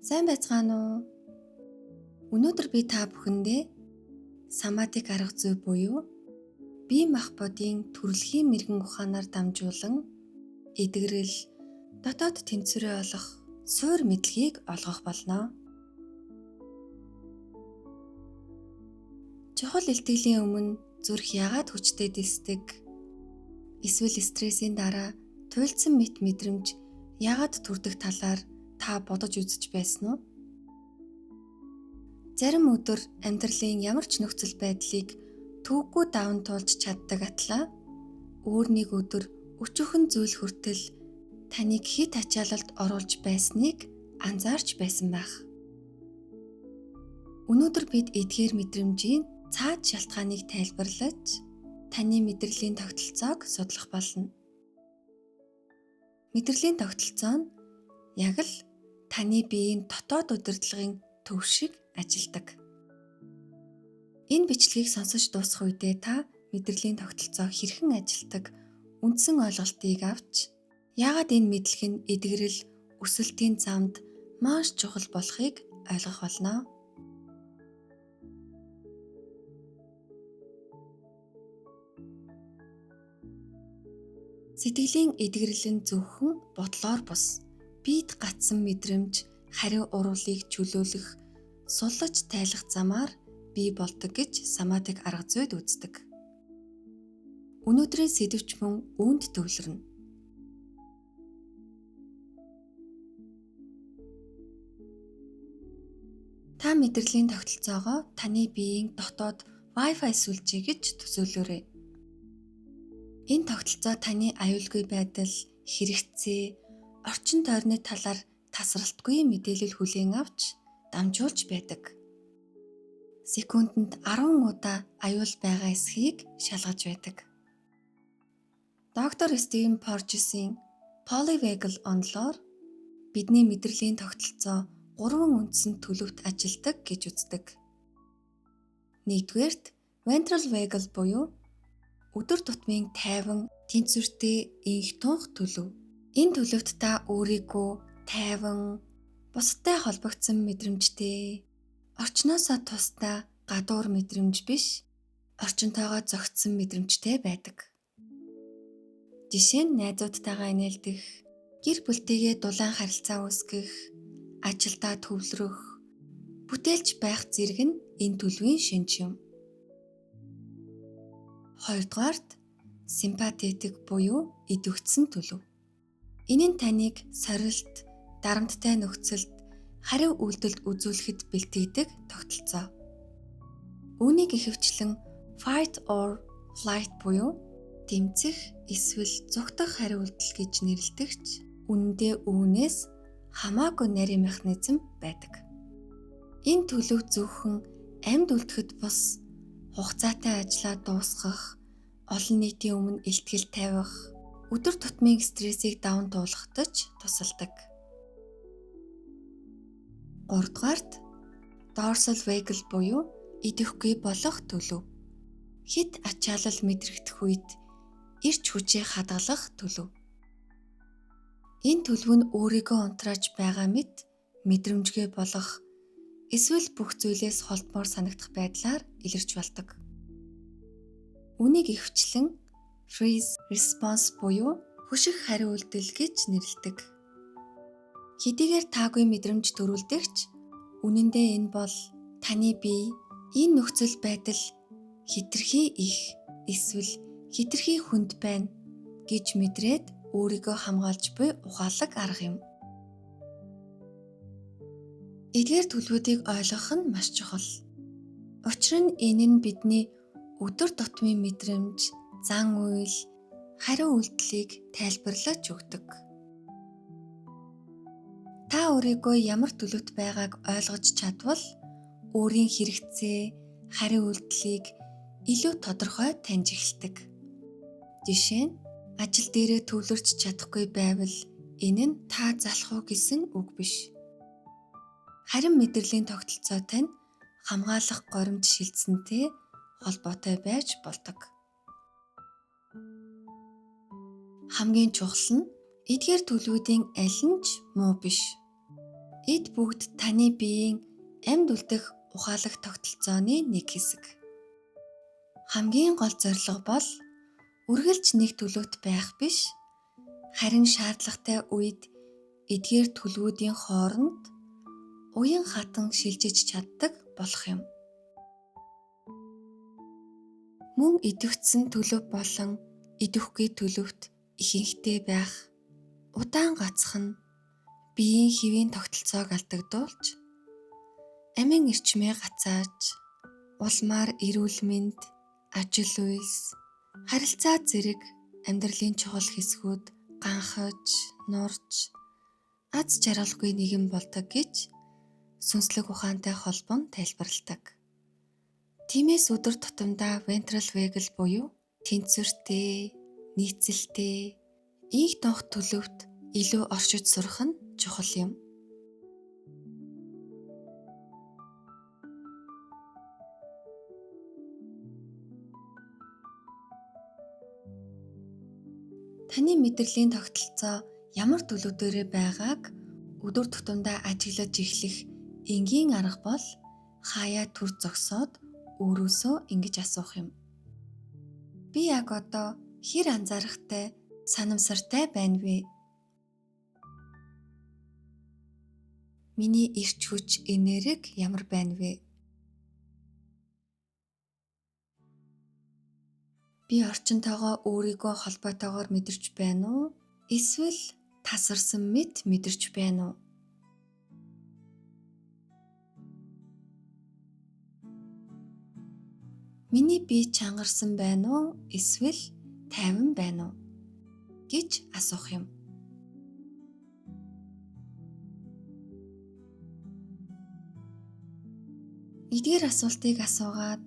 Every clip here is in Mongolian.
Сайн байцгаана уу? Өнөөдөр би та бүхэндээ самадик арга зүй буюу бие махбодын төрөлхийн мэрэгэн ухаанаар дамжуулан эдгэрэл, дотоод тэнцвэрээ олох суур мэдлэгийг олгох болно. Чухал илтгэлийн өмнө зүрх яагаад хүчтэй дэсдэг? Эсвэл стрессийн дараа туйлдсан мэт мэдрэмж яагаад төрдөг талаар та бодож үзэж байсан уу? Зарим өдөр амьдралын ямар ч нөхцөл байдлыг түүхгүй даван туулж чаддаг атлаа өөр нэг өдөр өчүүхэн зүйл хүртэл таныг хэд ачаалалд оруулж байсныг анзаарч байсан байх. Өнөөдөр бид эдгээр мэдрэмжийн цаад шалтгааныг тайлбарлаж таны мэдрэлийн тогтолцоог судлах болно. Мэдрэлийн тогтолцоо нь яг л таны биеийн дотоод удирдлагын төв шиг ажилдаг. Энэ бичлэгийг сонсож дуусах үедээ та мэдрэлийн тогтолцоо хэрхэн ажилдаг үндсэн ойлголтыг авч яагаад энэ мэдлэг нь эдгэрэл өсөлтийн замд маш чухал болохыг ойлгох болно. Сэтгэлийн эдгэрэл нь зөвхөн бодлоор бус биед гацсан мэдрэмж хариу уруулыг чөлөөлөх суллаж тайлах замаар бий болдог гэж самадик арга зүйд үздэг. Өнөөдрийн сэдвч мөн үүнд төвлөрнө. Та мэдрэлийн тогтолцоогоо таны биеийн дотоод Wi-Fi сүлжээ гэж төсөөлөөрэй. Энэ тогтолцоо таны аюулгүй байдал, хэрэгцээ, орчин тойрны талаар тасралтгүй мэдээлэл хүлээн авч дамжуулж байдаг. Секундэд 10 удаа аюул байгаа эсхийг шалгаж байдаг. Доктор Стивен Поржесийн Polyvagal онолоор бидний мэдрэлийн тогтолцоо 3 үндсэн төлөвт ажилдаг гэж үздэг. Нэгдүгээрт ventral vagal буюу өдөр тутмын тайван, тэнцвэртэй инх тунх төлөв. Энэ төлөвт та өөрийгөө тайван, бусадтай холбогдсон мэдрэмжтэй, орчноосоо тусдаа гадуур мэдрэмж биш, орчинтойгоо зохицсон мэдрэмжтэй байдаг. Жишээ нь найзуудтайгаа инээлдэх, гэр бүлтэйгээ дулаан харилцаа үүсгэх, ажилдаа төвлөрөх, бүтээлч байх зэрэг нь энэ төлөвийн шинж юм. Хоёрдугаарт симпатетик буюу идэвхжсэн төлөв. Энэ нь таныг сорилт, дарамттай нөхцөлд хариу үйлдэлд үзүүлэхэд бэлтгэдэг тогтолцоо. Үүнийг ихэвчлэн fight or flight буюу тэмцэх эсвэл зүгтах хариу үйлдэл гэж нэрлэдэгч үнэндээ үүнээс хамаагүй нарийн механизм байдаг. Энэ төлөв зөвхөн амьд үлдэхэд бус хугацаатай ажлаа дуусгах, олон нийтийн өмнө илтгэл тавих, өдөр тутмын стрессийг даван туулахад ч тусалдаг. Гуравдугаарт dorsal vagal буюу идэвхгүй болох төлөв. Хэт ачаалал мэдрэгдэх үед эрч хүчээ хадгалах төлөв. Энэ төлөв нь өөрийгөө унтрааж байгаа мэт мэдрэмжгээ болох эсвэл бүх зүйлээс холдмоор санагдах байдлаар илэрч болдог. Үнийг ихэвчлэн freeze response буюу хөших хариу үйлдэл гэж нэрлэдэг. Хэдийгээр таагүй мэдрэмж төрүүлдэгч үнэндээ энэ бол таны бие энэ нөхцөл байдал хэтэрхий их эсвэл хэтэрхий хүнд байна гэж мэдрээд өөрийгөө хамгаалж буй ухаалаг арга юм. Эдгээр төлөвүүдийг ойлгох нь маш чухал. Учир нь энэ нь бидний өдөр тутмын мэдрэмж, зан үйл, хариу үйлдэлийг тайлбарлаж өгдөг. Та өөрийгөө ямар төлөвт байгааг ойлгож чадвал өөрийн хэрэгцээ, хариу үйлдэлийг илүү тодорхой таньж эхэлдэг. Жишээ нь ажил дээрээ төвлөрч чадахгүй байвал энэ нь та залах уу гэсэн үг биш. Харин мэдрэлийн тогтолцоо тань хамгаалах горимж шилжсэнтэй холбоотой байж болдог. Хамгийн чухал нь эдгээр төлөвүүдийн аль нь ч муу биш. Эд бүгд таны биеийн амьд үлдэх ухаалаг тогтолцооны нэг хэсэг. Хамгийн гол зорилго бол үргэлж нэг төлөвт байх биш, харин шаардлагатай үед эдгээр төлөвүүдийн хооронд уян хатан шилжиж чаддаг болох юм. Мөн идэвхжсэн төлөв болон идэвхгүй төлөвт ихэнхтэй байх, удаан гацх нь биеийн хэвийн тогтолцоог алдагдуулж, амин эрчмээ гацааж, улмаар эрүүл мэнд, ажил үйлс, харилцаа зэрэг амьдралын чухал хэсгүүд ганхаж, нурж, аз жаргалгүй нэгэн болдог гэж сүнслэг ухаантай холбоо нь тайлбарладаг. Тиймээс өдөр тутамдаа ventral vagal буюу тэнцвэртэй, нийцэлтэй, их донх төлөвт илүү оршиж сурах нь чухал юм. Таны мэдрэлийн тогтолцоо ямар төлөвдөрөө байгааг өдөр тутамдаа ажиглаж эхлэх энгийн арга бол хаяа төр зогсоод өөрөөсөө ингэж асуух юм. Би яг одоо хэр анзаарахтай, санамсартай байна вэ? Миний эрч хүч, энерги ямар байна вэ? Би орчинтойгоо өөрийгөө холбоотойгоор мэдэрч байна уу? Эсвэл тасарсан мэт мэдэрч байна уу? Миний бие чангарсан байна уу? Эсвэл тайван байна уу? гэж асуух юм. Эдгээр асуултыг асуугаад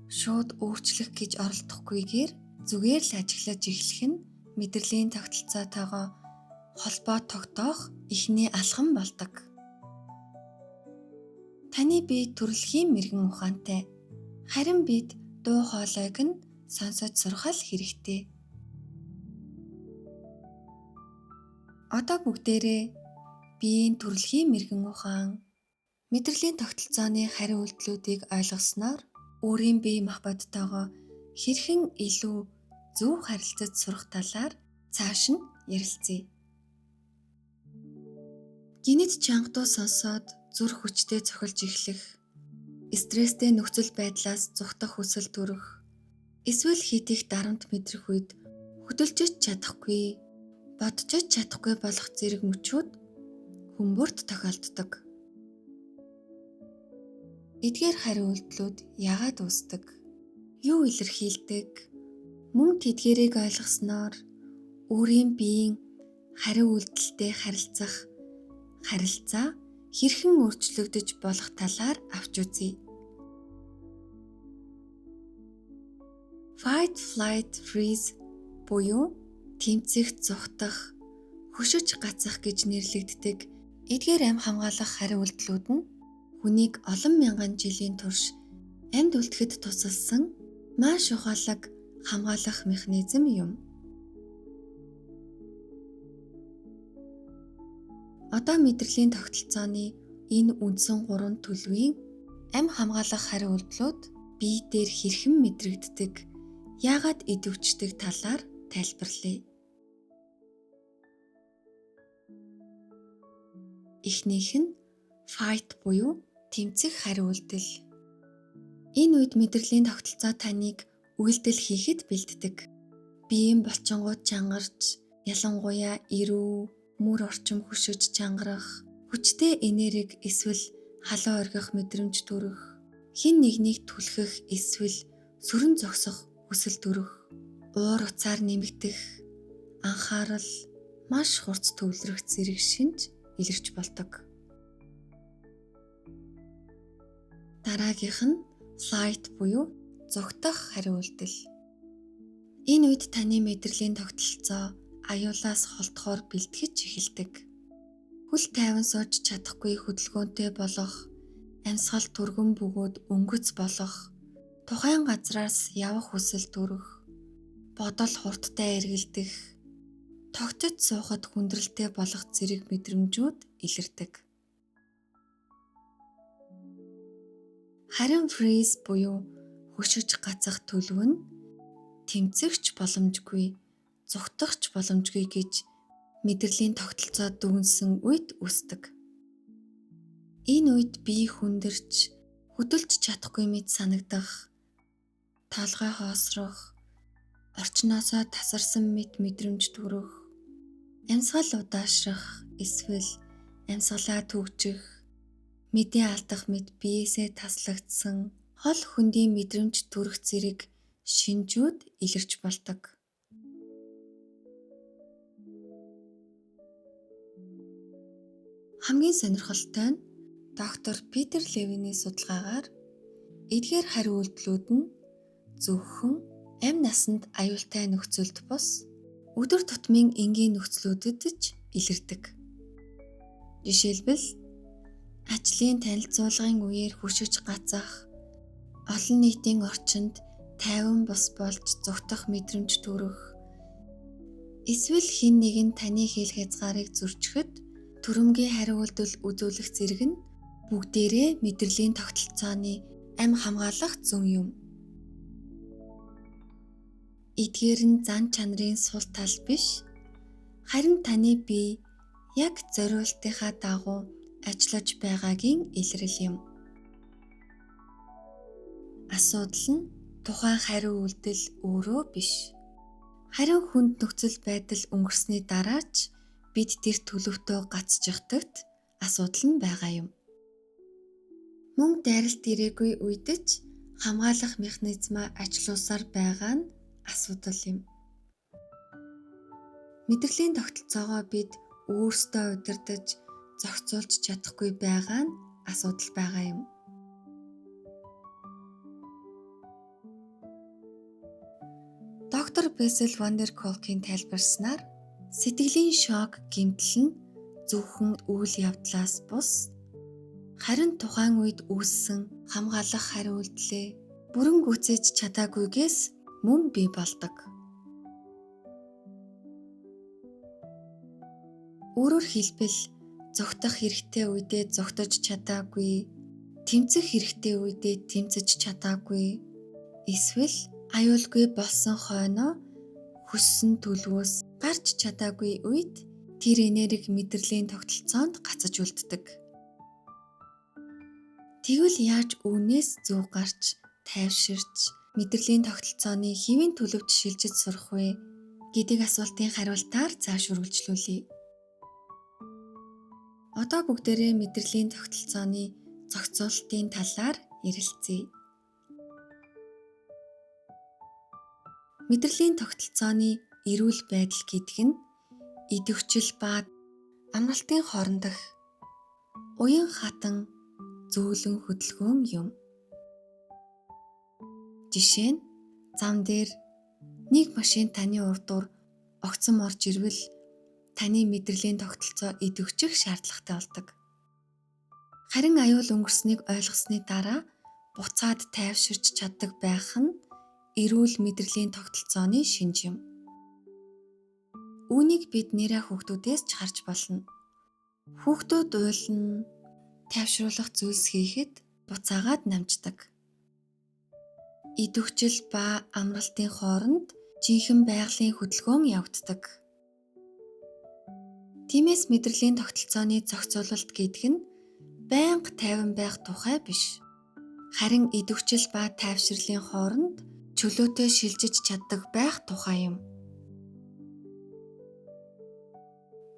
шууд өөрчлөх гэж оролдохгүйгээр зүгээр л ажиглаж эхлэх нь мэдрэлийн тогтолцоотойгоо холбоо тогтоох эхний алхам болдог. Таны бие төрөлхийн мэргэн ухаантай. Харин бид дуу хоолойг нь сонсож сурах л хэрэгтэй. Одоо бүгдээрээ биеийн төрөлхийн мэргэн ухаан, мэдрэлийн тогтолцооны хариу үйлдэлүүдийг ойлгосноор өөрийн бие махбодтойгоо хэрхэн илүү зөв харилцаж сурах талаар цааш нь ярилцъя. Гинэд чангадуу сонсоод зүрх хүчтэй цохилж эхлэх, стресстэй нөхцөл байдлаас зүхтах хүсэл төрөх, эсвэл хит их дарамт мэдрэх үед хөдөлжиж чадахгүй, боджиж чадахгүй болох зэрэг мөчүүд хүмүүрт тохиолддог. Эдгээр хариу үйлдэлүүд яагаад үүсдэг? Юу илэрхийлдэг? Мөн тэдгээрийг ойлгосноор өөрийн биеийн хариу үйлдэлтэй харилцаа хэрхэн өөрчлөгдөж болох талаар авч үзье. Fight, flight, freeze буюу тэмцэх, зүхтах, хөшөж гацах гэж нэрлэгддэг эдгээр амь хамгаалах хариу үйлдэлүүд нь хүнийг олон мянган жилийн турш амьд үлдэхэд тусалсан маш ухаалаг хамгаалах механизм юм. Одоо мэдрэлийн тогтолцооны энэ үндсэн 3 төлөвийн амь хамгаалах хариу үйлдэлүүд бие дээр хэрхэн мэдрэгддэг, яагаад идэвхждэг талаар тайлбарлая. Эхнийх нь fight буюу тэмцэх хариу үйлдэл. Энэ үед мэдрэлийн тогтолцоо таныг үйлдэл хийхэд бэлддэг. Биеийн булчингууд чангарч, ялангуяа эрүү, мөр орчим хөшөж чангарах, хүчтэй энерги эсвэл халуун оргих мэдрэмж төрөх, хэн нэгнийг түлхэх эсвэл сүрэн зогсох хүсэл төрөх, уур уцаар нэмэгдэх, анхаарал маш хурц төвлөрөх зэрэг шинж илэрч болдог. Дараагийнх нь flight буюу зүхтах хариу үйлдэл. Энэ үед таны мэдрэлийн тогтолцоо аюулаас холдохоор бэлтгэж эхэлдэг. Хүл тайван сууж чадахгүй хөдөлгөөнтэй болох, амьсгал түргэн бөгөөд өнгөц болох, тухайн газраас явах хүсэл төрөх, бодол хурдтай эргэлдэх, тогтож суухад хүндрэлтэй болох зэрэг мэдрэмжүүд илэрдэг. Харин freeze буюу хөшиж гацах төлөв нь тэмцэгч боломжгүй, зүгтгч боломжгүй гэж мэдрэлийн тогтолцоо дүгнсэн үед үүсдэг. Энэ үед бие хүндэрч, хөдөлж чадахгүй мэт санагдах, толгой хоосрох, орчноосоо тасарсан мэт мэдрэмж төрөх, амьсгал удаашрах, эсвэл амьсгалаа түгжих, мэдээ алдах мэт биеэсээ таслагдсан хол хөндийн мэдрэмж төрөх зэрэг шинжүүд илэрч болдог. Хамгийн сонирхолтой нь доктор Питер Левиний судалгаагаар эдгээр хариу үйлдэлүүд нь зөвхөн амь насанд аюултай нөхцөлд бус өдөр тутмын энгийн нөхцлүүдэд ч илэрдэг. Жишээлбэл ажлын танилцуулгын үеэр хөшиж гацах, олон нийтийн орчинд тайван бус болж зүгтах мэдрэмж төрөх, эсвэл хэн нэгэн таны хэл хязгаарыг зөрчихэд түрэмгийн хариу үйлдэл үзүүлэх зэрэг нь бүгдээрээ мэдрэлийн тогтолцооны амь хамгаалах зүүн юм. Эдгээр нь зан чанарын сул тал биш, харин таны бие яг зориултынхаа дагуу ажиллаж байгаагийн илрэл юм. Асуудал нь тухайн хариу үйлдэл өөрөө биш. Харин хүнд нөхцөл байдал өнгөрсний дараа ч бид тэр төлөвтөө гацчихдагт асуудал нь байгаа юм. Мөн дайралт ирээгүй үед ч хамгаалах механизмаа ажилуулсаар байгаа нь асуудал юм. Мэдрэлийн тогтолцоогоо бид өөрсдөө удирдаж, зохицуулж чадахгүй байгаа нь асуудал байгаа юм. Доктор Бэсэл ван дер Колкийн тайлбарснаар сэтгэлийн шок гэмтэл нь зөвхөн үйл явдлаас бус, харин тухайн үед үүссэн хамгаалах хариу үйлдэлээ бүрэн гүйцээж чадаагүйгээс мөн бий болдог. Өөрөөр хэлбэл зүгтах хэрэгтэй үедээ зүгтэж чадаагүй, тэмцэх хэрэгтэй үедээ тэмцэж чадаагүй, эсвэл аюулгүй болсон хойноо хүссэн төлөвөөс гарч чадаагүй үед тэр энерги мэдрэлийн тогтолцоонд гацаж үлддэг. Тэгвэл яаж үүнээс зөв гарч, тайвширч, мэдрэлийн тогтолцооны хэвийн төлөвт шилжиж сурах вэ гэдэг асуултын хариултаар цааш үргэлжлүүлье. Одоо бүгдээрээ мэдрэлийн тогтолцооны зохицуулалтын талаар ярилцъя. Мэдрэлийн тогтолцооны эрүүл байдал гэдэг нь идэвхжил ба амралтын хоорондох уян хатан зөөлөн хөдөлгөөн юм. Жишээ нь зам дээр нэг машин таны урдуур огцом орж ирвэл таны мэдрэлийн тогтолцоо идэвхжих шаардлагатай болдог. Харин аюул өнгөрснийг ойлгосны дараа буцаад тайвширч чаддаг байх нь эрүүл мэдрэлийн тогтолцооны шинж юм. Үүнийг бид нэрээ хүүхдүүдээс ч харж болно. Хүүхдүүд уйлна, тайвшруулах зүйлс хийхэд буцаагаад намждаг. Идэвхжил ба амралтын хооронд жинхэнэ байгалийн хөдөлгөөн явагддаг. Тиймээс мэдрэлийн тогтолцооны зохицуулалт гэдэг нь байнга тайван байх тухай биш. Харин идэвхжил ба тайвширлын хооронд чөлөөтэй шилжиж чаддаг байх тухай юм.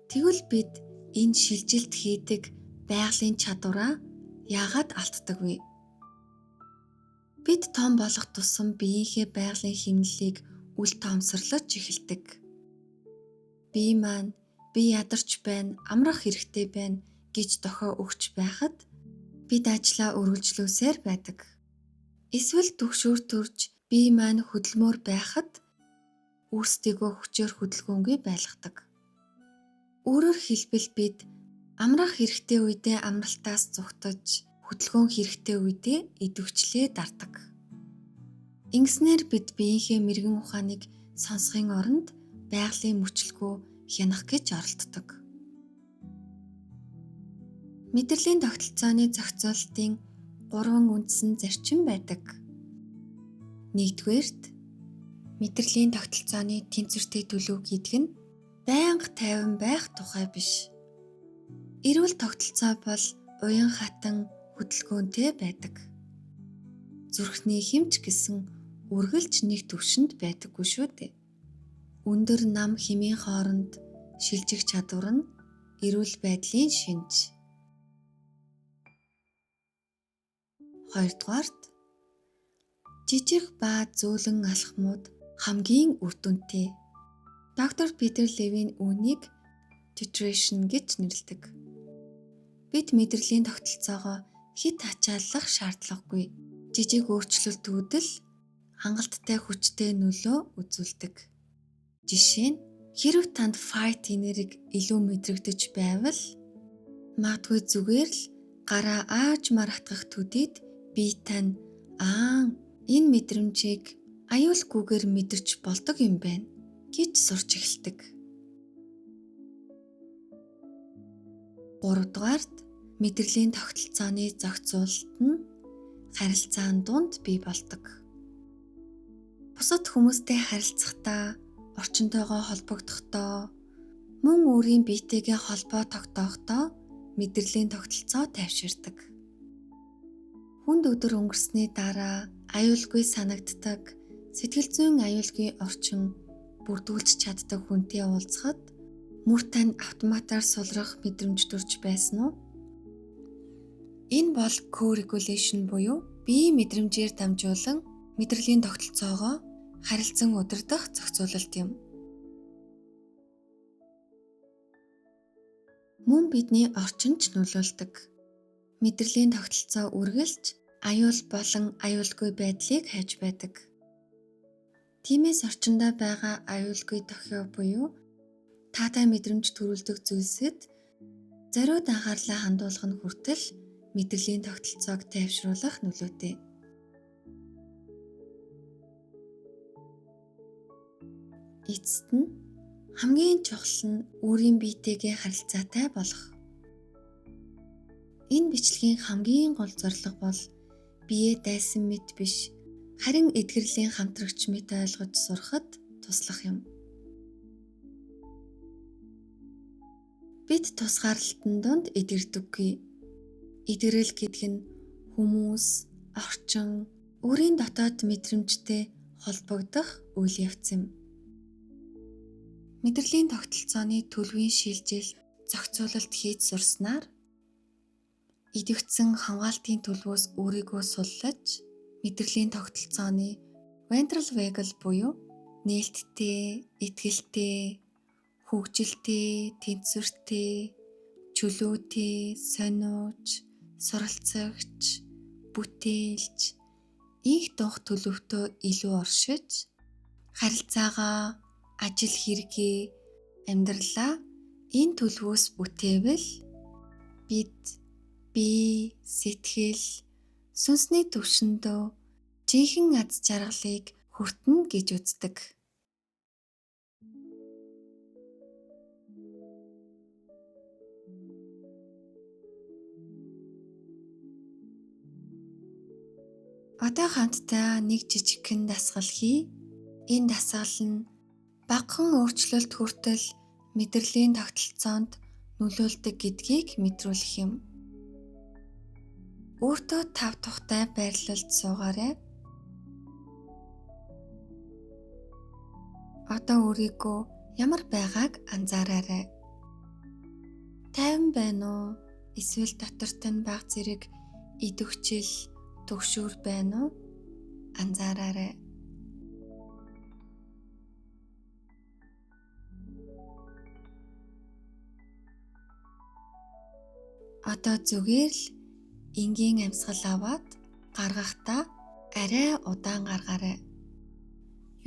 Тэгвэл бид энэ шилжилт хийдэг байгалийн чадвараа яагаад алддаг вэ? Бид том болох тусам биеийнхээ байгалийн хэмнэлийг үл тоомсорлож эхэлдэг. Бие маань би ядарч байна, амрах хэрэгтэй байна гэж дохио өгч байхад бид ажлаа үргэлжлүүлсээр байдаг. Эсвэл түгшүүр төрж бие маань хөдөлмөр байхад өөрсдийгөө хүчээр хөдөлгөөнгүй байлгадаг. Өөрөөр хэлбэл бид амрах хэрэгтэй үедээ амралтаас зүгтж, хөдөлгөөн хэрэгтэй үедээ идэвхжлээ дардаг. Ингэснээр бид биеийнхээ мэргэн ухааныг сонсохын оронд байгалийн мөчлөгөө хянах гэж оролддог. Мэдрэлийн тогтолцооны зохицуулалтын 3 үндсэн зарчим байдаг. Нэгдүгээрт мэдрэлийн тогтолцооны тэнцвэртэй төлөв гэдэг нь байнга тайван байх тухай биш. Эрүүл тогтолцоо бол уян хатан хөдөлгөөнтэй байдаг. Зүрхний хэмж гэсэн үргэлж нэг түвшинд байдаггүй шүү дээ. Өндөр нам хэмийн хооронд шилжих чадвар нь эрүүл байдлын шинж. Хоёрдугаарт жижиг ба зөөлөн алхмууд хамгийн үр дүнтэй. Доктор Питер Левийн үүнийг titration гэж нэрлэдэг. Бид мэдрэлийн тогтолцоогоо хит ачааллах шаардлагагүй. Жижиг өөрчлөлтүүд л хангалттай хүчтэй нөлөө үзүүлдэг. Жишээ нь хэрэв танд fight энерги илүү мэдрэгдэж байвал магадгүй зүгээр л гараа аажмаар хатгах төдийд бие тань энэ мэдрэмжийг аюулгүйгээр мэдэрч болдог юм байна гэж сурч эхэлдэг. Гуравдугаарт мэдрэлийн тогтолцооны зохицуулалт нь харилцаан дунд бий болдог. Бусад хүмүүстэй харилцахдаа, орчинтойгоо холбогдохдоо, мөн өөрийн биетэйгээ холбоо тогтоохдоо мэдрэлийн тогтолцоо тайвширдаг. Хүнд өдөр өнгөрсний дараа аюулгүй санагддаг, сэтгэл зүйн аюулгүй орчин бүрдүүлж чаддаг хүнтэй уулзахад мөр тань автоматар сулрах мэдрэмж төрж байсан уу? Энэ бол co-regulation буюу биеийн мэдрэмжээр дамжуулан мэдрэлийн тогтолцоогоо харилцан удирдах зохицуулалт юм. Мөн бидний орчинч нөлөөлдөг. Мэдрэлийн тогтолцоо үргэлж аюул болон аюулгүй байдлыг хайж байдаг. Тиймээс орчиндөө байгаа аюулгүй дохио буюу таатай мэдрэмж төрүүлдэг зүйлсэд зориуд анхаарлаа хандуулах нь хүртэл мэдрэлийн тогтолцоог тайвшруулах нөлөөтэй. Эцэст нь хамгийн чухал нь өөрийн биетэйгээ харилцаатай болох. Энэ бичлэгийн хамгийн гол зорилго бол биеэ дайсан мэт биш, харин эдгэрлийн хамтрагч мэт ойлгож сурахад туслах юм. Бид тусгаарлалтын дунд эдгэрдэггүй. Эдгэрэл гэдэг нь хүмүүс, орчин, өөрийн дотоод мэдрэмжтэй холбогдох үйл явц юм. Мэдрэлийн тогтолцооны төлөвийн шилжилт, зохицуулалт хийж сурснаар идэвхцэн хамгаалтын төлөвөөс өөрийгөө суллаж, мэдрэлийн тогтолцооны ventral vagal буюу нээлттэй, итгэлтэй, хөгжилтэй, тэнцвэртэй, чөлөөтэй, сониуч, суралцагч, бүтээлч, их донх төлөвтөө илүү оршиж, харилцаагаа, ажил хэрэгээ, амьдралаа энэ төлөвөөс бүтээвэл бид бие, сэтгэл, сүнсний түвшиндөө жинхэнэ аз жаргалыг хүртэнэ гэж үздэг. Одоо хамтдаа нэг жижигхэн дасгал хий. Энэ дасгал нь багахан өөрчлөлт хүртэл мэдрэлийн тогтолцоонд нөлөөлдөг гэдгийг мэдрүүлэх юм. Өөртөө тав тухтай байрлалд суугаарай. Одоо өөрийгөө ямар байгааг анзаараарай. Тайван байна уу? Эсвэл дотор тань бага зэрэг идэвхжил, түгшүүр байна уу? Анзаараарай. Одоо зүгээр л энгийн амьсгал аваад гаргахдаа арай удаан гаргаарай.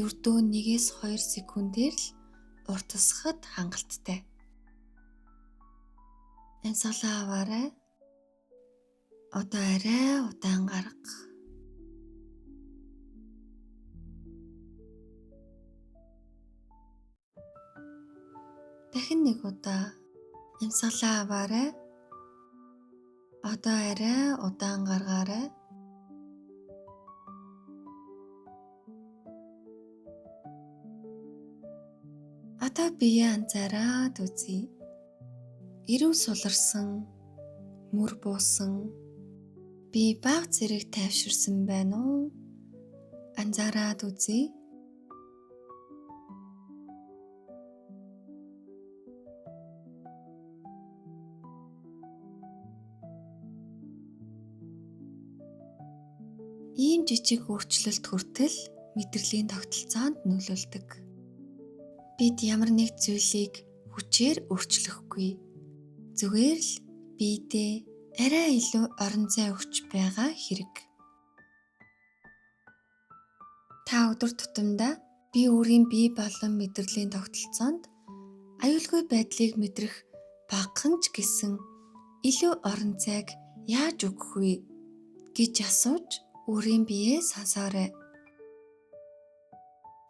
Ердөө 1-2 секундээр л уртасгахад хангалттай. Амьсгалаа аваарай. Одоо арай удаан гарга. Дахин нэг удаа амьсгалаа аваарай. Одоо арай удаан гаргаарай. Одоо биеэ анзаараад үзье. Ирэв суларсан, мөр буусан, би бага зэрэг тайвширсан байна уу? Анзаараад үзье. Ийм жижиг өөрчлөлт хүртэл мэдрэлийн тогтолцоонд нөлөөлдөг. Бид ямар нэг зүйлийг хүчээр өөрчлөхгүй. Зүгээр л биедээ арай илүү орон зай өгч байгаа хэрэг. Та өдөр тутамдаа би өөрийн бие болон мэдрэлийн тогтолцоонд аюулгүй байдлыг мэдрэх багахан ч гэсэн илүү орон зайг яаж өгөх вэ гэж асууж өөрийн биеэ сонсоорой.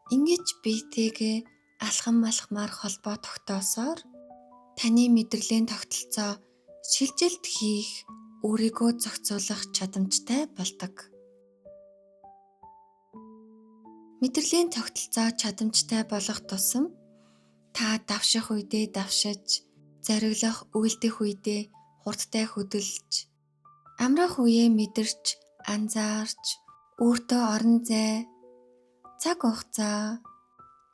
Ингэж биетэйгээ алхам малхмаар холбоо тогтоосоор таны мэдрэлийн тогтолцоо шилжилт хийх, өөрийгөө зохицуулах чадамжтай болдог. Мэдрэлийн тогтолцоо чадамжтай болох тусам та давших үедээ давшиж, зориглох, үйлдэх үедээ хурдтай хөдөлж, амрах үеэ мэдэрч, анзаарч, өөртөө орон зай, цаг хугацаа,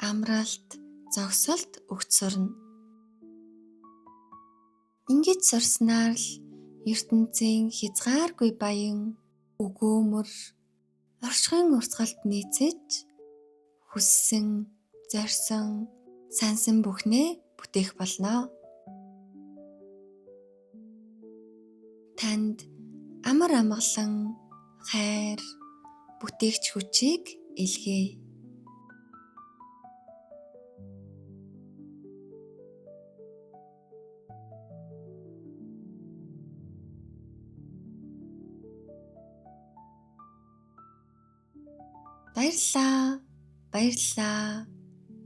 амралт, зогсолт өгч сурна. Ингэж сурснаар л ертөнцийн хязгааргүй баян, өгөөмөр, оршихуйн урсгалд нийцэж, хүссэн, зорьсон, сансан бүхнээ бүтээх болно. Танд амар амгалан, хайр, бүтээгч хүчийг илгээе.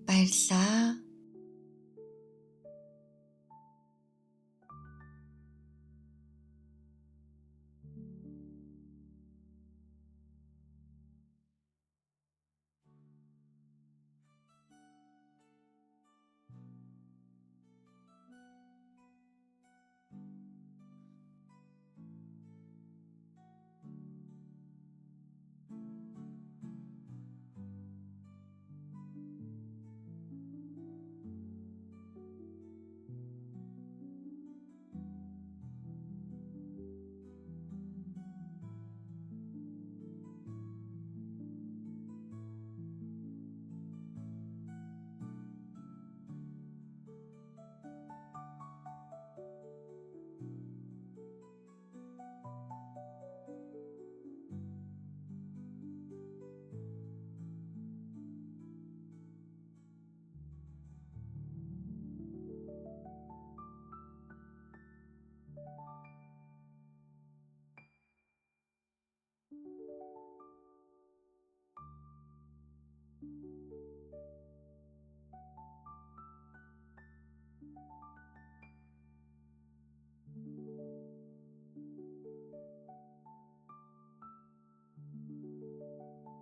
Баярлалаа.